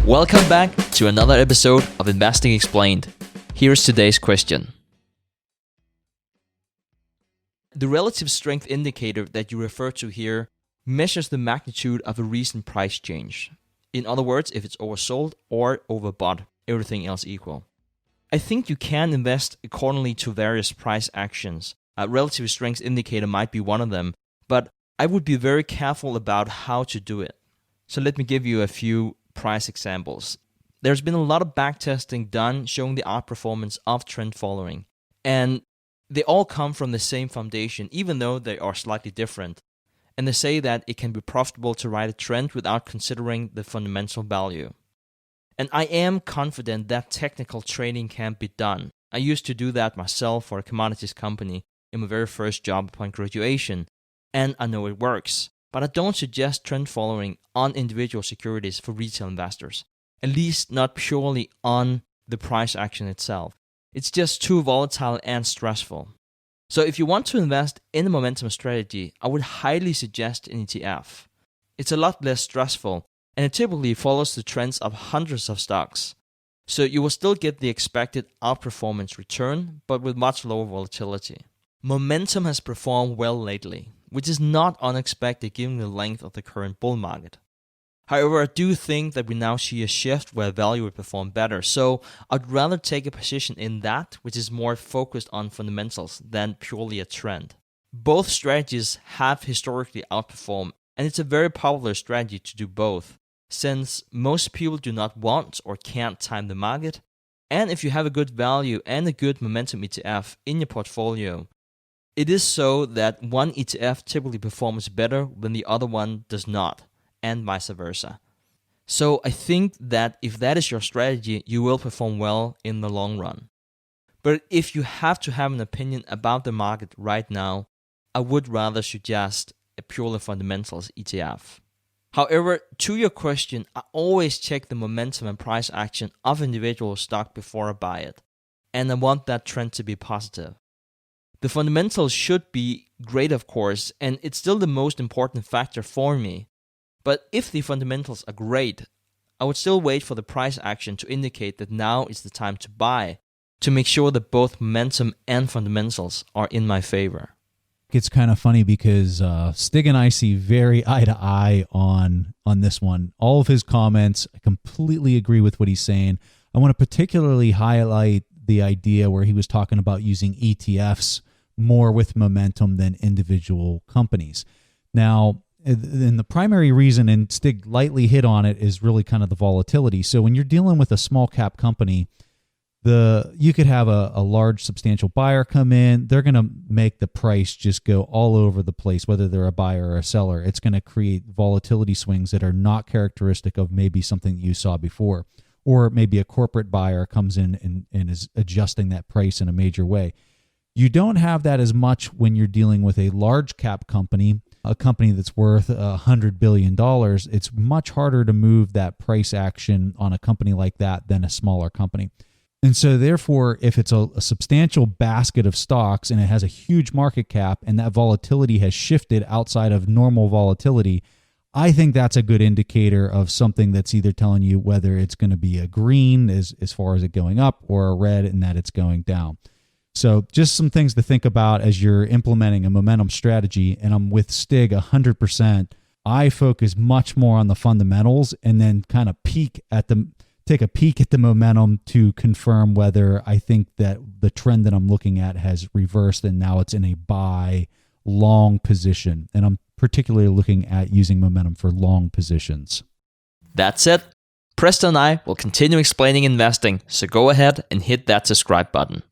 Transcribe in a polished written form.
Welcome back to another episode of Investing Explained. Here's today's question. The relative strength indicator that you refer to here measures the magnitude of a recent price change. In other words, if it's oversold or overbought, everything else equal. I think you can invest accordingly to various price actions. A relative strength indicator might be one of them, but I would be very careful about how to do it. So let me give you a few price examples. There's been a lot of backtesting done showing the outperformance of trend following, and they all come from the same foundation, even though they are slightly different. And they say that it can be profitable to ride a trend without considering the fundamental value. And I am confident that technical trading can be done. I used to do that myself for a commodities company in my very first job upon graduation, and I know it works. But I don't suggest trend following on individual securities for retail investors, at least not purely on the price action itself. It's just too volatile and stressful. So if you want to invest in a momentum strategy, I would highly suggest an ETF. It's a lot less stressful, and it typically follows the trends of hundreds of stocks. So you will still get the expected outperformance return, but with much lower volatility. Momentum has performed well lately, which is not unexpected given the length of the current bull market. However, I do think that we now see a shift where value will perform better, so I'd rather take a position in that which is more focused on fundamentals than purely a trend. Both strategies have historically outperformed, and it's a very popular strategy to do both, since most people do not want or can't time the market, and if you have a good value and a good momentum ETF in your portfolio, it is so that one ETF typically performs better when the other one does not, and vice versa. So I think that if that is your strategy, you will perform well in the long run. But if you have to have an opinion about the market right now, I would rather suggest a purely fundamentals ETF. However, to your question, I always check the momentum and price action of individual stock before I buy it, and I want that trend to be positive. The fundamentals should be great, of course, and it's still the most important factor for me. But if the fundamentals are great, I would still wait for the price action to indicate that now is the time to buy, to make sure that both momentum and fundamentals are in my favor. It's kind of funny because Stig and I see very eye to eye on this one. All of his comments, I completely agree with what he's saying. I want to particularly highlight the idea where he was talking about using ETFs more with momentum than individual companies. Now, and the primary reason, and Stig lightly hit on it, is really kind of the volatility. So when you're dealing with a small cap company, you could have a large substantial buyer come in. They're going to make the price just go all over the place, whether they're a buyer or a seller. It's going to create volatility swings that are not characteristic of maybe something you saw before. Or maybe a corporate buyer comes in and is adjusting that price in a major way. You don't have that as much when you're dealing with a large cap company, a company that's worth $100 billion. It's much harder to move that price action on a company like that than a smaller company. And so therefore, if it's a substantial basket of stocks and it has a huge market cap and that volatility has shifted outside of normal volatility, I think that's a good indicator of something that's either telling you whether it's going to be a green as far as it going up or a red and that it's going down. So just some things to think about as you're implementing a momentum strategy. And I'm with Stig 100%. I focus much more on the fundamentals and then kind of take a peek at the momentum to confirm whether I think that the trend that I'm looking at has reversed and now it's in a buy long position. And I'm particularly looking at using momentum for long positions. That's it. Preston and I will continue explaining investing, so go ahead and hit that subscribe button.